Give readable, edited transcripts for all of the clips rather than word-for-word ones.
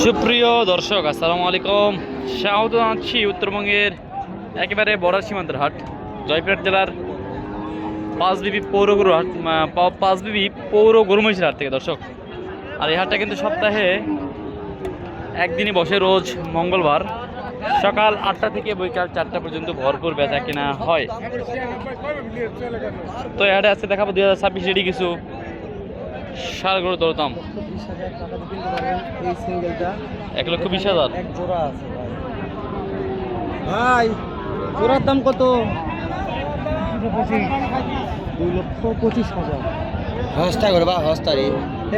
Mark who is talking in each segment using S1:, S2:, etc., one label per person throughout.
S1: সুপ্রিয় দর্শক আসসালামু আলাইকুম, স্বাগত জানাচ্ছি উত্তরবঙ্গের একেবারে বর্ডার সীমান্তের হাট জয়পুরহাট জেলার পাঁচবিবি পৌর গরু হাট, পাঁচবিবি পৌর গরু মহিষের হাট থেকে দর্শক। আর এই হাটটা কিন্তু সপ্তাহে একদিনই বসে, রোজ মঙ্গলবার সকাল 8টা থেকে বিকাল 4টা পর্যন্ত ভরপুর বেচা কেনা হয়। তো এই হাটে আজকে দেখাবো 2026 রেডি কিছু ষাঁড় গরুর দরদাম। 1,20,000
S2: ভাই, জোড়ার দাম কত? 2,25,000।
S3: হস্তা করে বা হস্তারি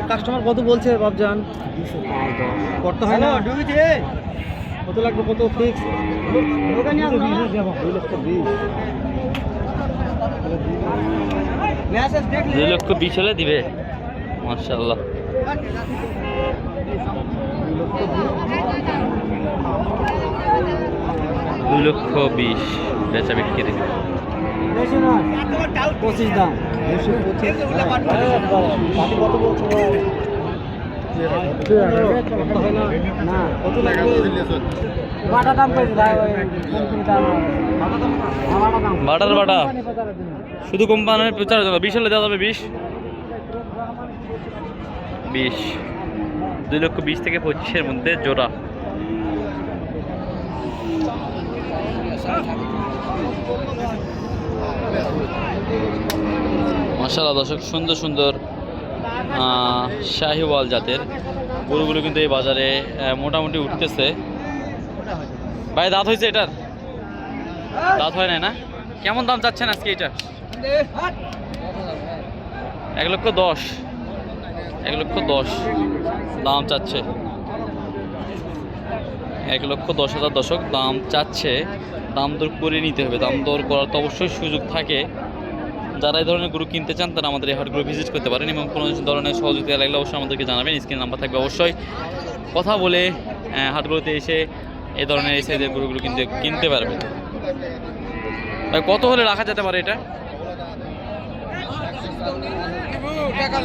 S2: কাস্টমার কত বলছে বাবজান? করতে হয় না? কত লাগবে? কত ফিক্স?
S1: 2,20,000 হলে দিবে। মাশাআল্লাহ, 2,20,000 বেচা বিক্রি।
S2: 25 দাম। 225 কত বলছো ভাই? না, কত লাগবে? বাটা দাম কত ভাই?
S1: বাটার বাটা শুধু কোম্পানির প্রচার 20 হলে দেওয়া যাবে। 20 2,20,000 থেকে 25-এর মধ্যে জোড়া। মাশাআল্লাহ দর্শক, সুন্দর সুন্দর শাহিওয়াল জাতের গরুগুলো কিন্তু এই বাজারে মোটামুটি উঠতেছে। ভাই, দাঁত হয়েছে এটার? দাঁত হয় না? কেমন দাম চাচ্ছেন আজকে এটা? 1,10,000 1,10,000 দাম চাচ্ছে। 1,10,000 দর্শক দাম চাচ্ছে। দাম দর করে নিতে হবে। দাম দর করার তো অবশ্যই সুযোগ থাকে। যারা এই ধরনের গরু কিনতে চান তারা আমাদের এই হাটগুলো ভিজিট করতে পারেন, এবং কোনো ধরনের সহযোগিতা লাগলে অবশ্যই আমাদেরকে জানাবেন। স্ক্রিন নাম্বার থাকবে, অবশ্যই কথা বলে হাটগুলোতে এসে এই ধরনের এই সাইজের গরুগুলো কিনতে পারবেন। ভাই, কত হলে রাখা যেতে পারে এটা?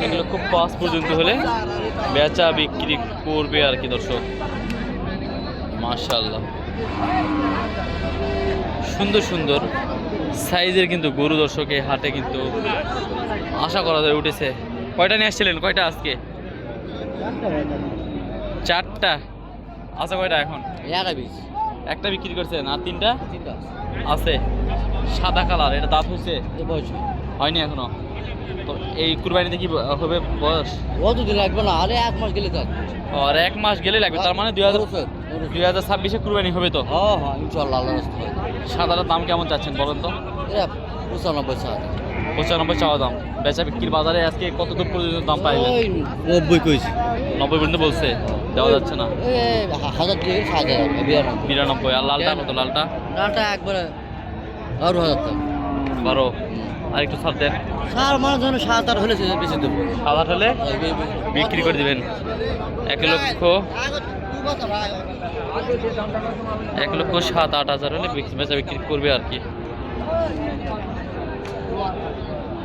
S1: 1,05,000 পর্যন্ত হলে বেচা বিক্রি করবে আর কি দর্শক। মাশাআল্লাহ, সুন্দর সুন্দর সাইজের কিন্তু গরু দর্শক এই হাটে কিন্তু আশা করা যায় উঠেছে। কয়টা নিয়ে আসছিলেন? কয়টা আজকে? 4টা আছে। কয়টা এখন? একটা বিক্রি করছেন, আর 3টা আছে সাদা কালার। এটা দাঁত হয়েছে? হয়নি এখনো। তো এই কুরবানিতে কি হবে বয়স?
S3: কতদিন লাগবে না, আরে 1 মাস গেলে থাক।
S1: আর 1 মাস গেলে লাগবে, তার মানে 2026-এ কুরবানি হবে তো?
S3: হ্যাঁ হ্যাঁ, ইনশাআল্লাহ আল্লাহর রাস্তায়।
S1: সাদাটার দাম কেমন চাচ্ছেন বলেন তো?
S3: 95
S1: চাওয়া দাম। বেচা বিক্রির বাজারে আজকে কত দূর পর্যন্ত দাম পাইলেন?
S3: 90 কইছি।
S1: 90 পর্যন্ত বলছে, দেওয়া যাচ্ছে না।
S3: 1000 থেকে
S1: 92। আর লালটা কত? লালটা
S3: একবারে 12,000 টাকা।
S1: 12। আর একটু ছাড় দেন।
S3: সার মানুষ যেন 7-8 হলে বেশি দেবো।
S1: 7-8 হলে বিক্রি করে দিবেন। 1,07,000-8,000 হলে বেচা বিক্রি করবে আর কি।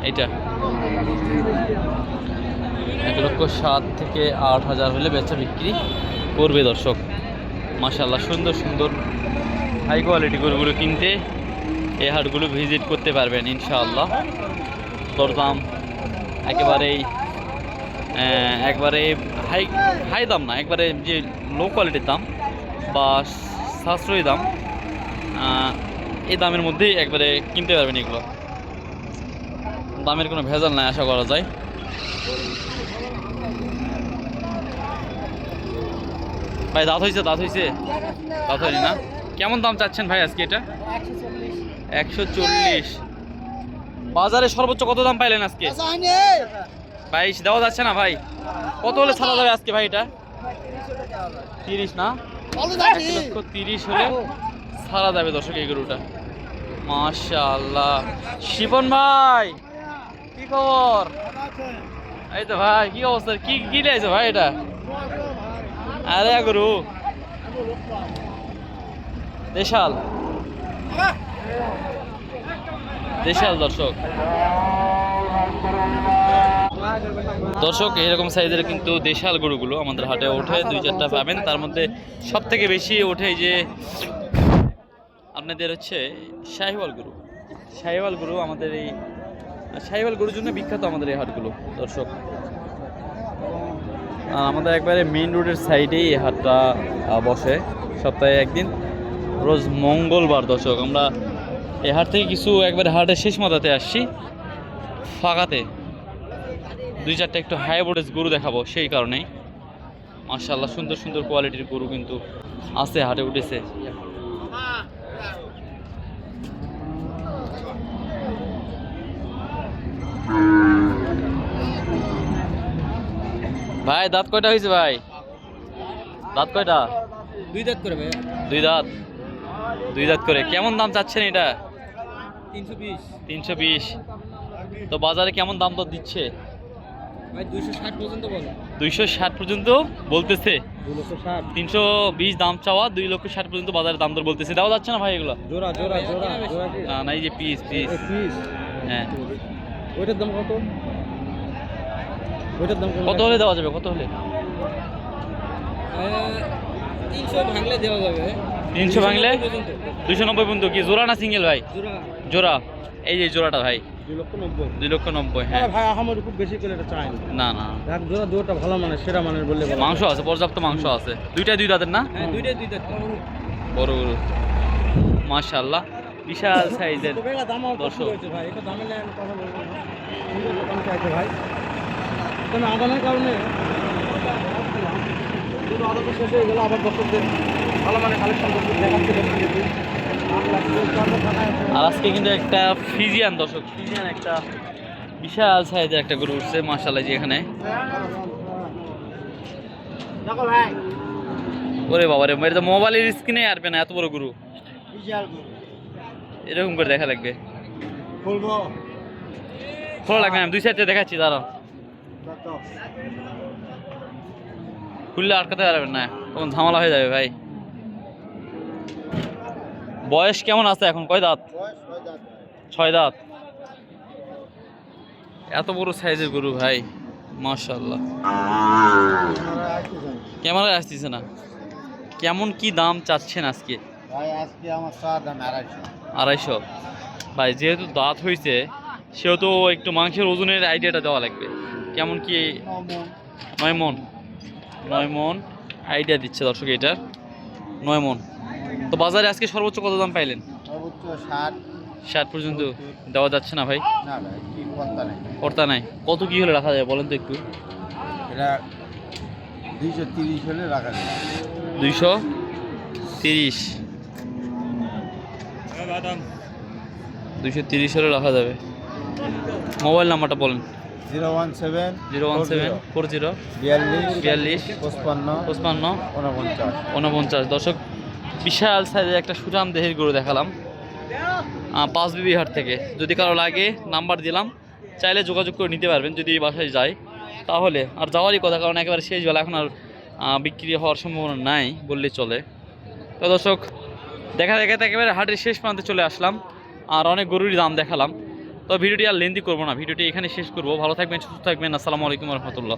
S1: এইটা 1,07,000 থেকে 8,000 হলে বেচা বিক্রি করবে দর্শক। মাশাআল্লাহ, সুন্দর সুন্দর হাই কোয়ালিটি গরুগুলো কিনতে এই হাটগুলো ভিজিট করতে পারবেন ইনশাআল্লাহ। দরদাম একবারে হাই দাম না, একবারে যে লো কোয়ালিটির দাম বা সাশ্রয়ী দাম, এই দামের মধ্যেই একবারে কিনতে পারবেন। এগুলো দামের কোনো ভেজাল নাই আশা করা যায়। ভাই, দাঁত হয়েছে? দাঁত হয়নি না? কেমন দাম চাচ্ছেন ভাই আজকে এটা? 140। বাজারে সর্বোচ্চ কত দাম পাইলেন আজকে? 22 দেওয়া যাচ্ছে না ভাই? কত হলে ছাড়া যাবে আজকে ভাই এটা? 30 না? 1,30,000 হলে ছাড়া যাবে দর্শক এই গরুটা। মাশাআল্লাহ। শিপন ভাই, কি খবর? এই তো ভাই, কি অবস্থা? কি লাইছে ভাই এটা? আরে গরু দেশাল দর্শক। দর্শক এরকম সাইজের কিন্তু দেশাল গরুগুলো আমাদের হাটে ওঠে, 2-4টা পাবেন। তার মধ্যে সব থেকে বেশি ওঠে এই যে আপনাদের হচ্ছে শাহিওয়াল গরু। শাহিওয়াল গরু আমাদের এই শাহিওয়াল গরুর জন্য বিখ্যাত আমাদের এই হাটগুলো দর্শক। আর আমাদের একবারে মেইন রোডের সাইডেই এই হাটটা বসে সপ্তাহে একদিন, রোজ মঙ্গলবার দর্শক। আমরা এই হাট থেকে কিছু একবারে হাটের শেষ মাথাতে আসছি ফাঁকাতে, 2-4টা একটু হাই ভোল্টেজ গরু দেখাবো সেই কারণেই। মাশাআল্লাহ সুন্দর সুন্দর কোয়ালিটির গরু কিন্তু আছে, হাটে উঠেছে। ভাই দাঁত কয়টা হয়েছে ভাই? দাঁত কয়টা?
S2: 2 দাঁত করে ভাই।
S1: 2 দাঁত। 2 দাঁত করে। কেমন দাম চাচ্ছেন এটা?
S2: 320।
S1: 320। তো বাজারে কেমন দাম দর দিচ্ছে
S2: ভাই 260 পর্যন্ত বলে।
S1: 260 পর্যন্ত বলতেছে।
S2: 260।
S1: 320 দাম চাওয়া, 2,60,000 পর্যন্ত বাজারে দাম দর বলতেছে। দেওয়া যাচ্ছে না ভাই এগুলো?
S2: জোড়া জোড়া জোড়া জোড়া কি?
S1: না না, এই যে পিস পিস।
S2: পিস।
S1: হ্যাঁ।
S2: ওইটার দাম কত? ওইটার দাম
S1: কত হলে দেওয়া যাবে? কত হলে?
S2: 300 ভাঙলে দেওয়া যাবে।
S1: 300 ভাঙলে 290 পর্যন্ত। কি জোড়া না সিঙ্গেল ভাই?
S2: জোড়া।
S1: জোড়া। এই যে জোড়াটা ভাই
S2: 2,90,000।
S1: 2,90,000। হ্যাঁ
S2: ভাই আমার খুব বেশি করে এটা চাই
S1: না
S2: না।
S1: না,
S2: দেখ জোড়া জোড়াটা ভালো মানে সেরা মানের বললে বলা
S1: মাংস আছে, পর্যাপ্ত মাংস আছে। দুইটাই 2 দাঁতের না?
S2: হ্যাঁ দুইটাই 2 দাঁত।
S1: বড় গরু মাশাআল্লাহ, বিশাল সাইজের
S2: তো বেলা দাম অল্প
S1: দর্শক।
S2: হয়েছে ভাই, এটা দামে নিয়ে আমি কথা বলবো না। সুন্দর দাম চাইছে ভাই। তবে আদানের কারণে দুটো আদা তো শেষ হয়ে গেল, আবার দর্শকদের ভালো মানে কালেকশন করতে দেখাচ্ছে।
S1: আর আজকে কিন্তু একটা ফিজিয়ান দর্শক, ফিজিয়ান একটা বিশাল সাইজের একটা গরু উঠছে মাশাআল্লাহ। যে এখানে
S2: দেখো ভাই
S1: ওরে বাবা রে, মেরে তো মোবাইলের স্ক্রিনে আসবে না, এত বড় গরু।
S2: বিশাল গরু।
S1: এরকম করে দেখা লাগবে।
S2: বলবো
S1: খোলা লাগবে না, 2 সাইডে দেখাচ্ছি দাঁড়াও।
S2: কত?
S1: খুললে আটকাতে পারবেন না, তখন ঝামেলা হয়ে যাবে ভাই। বয়স কেমন আছে এখন? কয় দাঁত? 6 দাঁত। এত বড় সাইজের গরু ভাই মাশাআল্লাহ। ক্যামেরায় আসতেছে না। কেমন কি দাম চাচ্ছেন আজকে?
S2: ভাই আজকে আমার চা দাম 250।
S1: 250 ভাই। যেহেতু দাঁত হয়েছে সেহেতু একটু মাংসের ওজনের আইডিয়াটা দেওয়া লাগবে। কেমন কি? 9 মন। 9 মন আইডিয়া দিচ্ছে দর্শক এটার, 9 মন। তো বাজারে আজকে সর্বোচ্চ কত দাম পাইলেন?
S2: সর্বোচ্চ 60।
S1: 60 পর্যন্ত দেওয়া যাচ্ছে না ভাই?
S2: না ভাই কি কথা নাই।
S1: কর্তা নাই। কত কি হলে রাখা যায় বলেন তো একটু?
S2: এটা 230 হলে রাখা যাবে।
S1: 230। 230 হলে রাখা যাবে। মোবাইল নাম্বারটা বলেন।
S2: 017
S1: 017 40 42
S2: 55
S1: 55
S2: 49।
S1: 49। দর্শক বিশাল সাইজের একটা সুঠাম দেহের গরু দেখালাম 5 বিবি হাট থেকে। যদি কারো লাগে নাম্বার দিলাম, চাইলে যোগাযোগ করে নিতে পারবেন যদি বাসায় যায় তাহলে। আর যাওয়ারই কথা, কারণ একেবারে শেষ বেলা, এখন আর বিক্রি হওয়ার সম্ভাবনা নাই বললেই চলে। তো দর্শক দেখা দেখাতে একেবারে হাটের শেষ প্রান্তে চলে আসলাম, আর অনেক গরুরই দাম দেখালাম। তো ভিডিওটি আর লেন্দি করবো না, ভিডিওটি এখানে শেষ করবো। ভালো থাকবেন, সুস্থ থাকবেন। আসসালামু আলাইকুম রহমতুল্লাহ।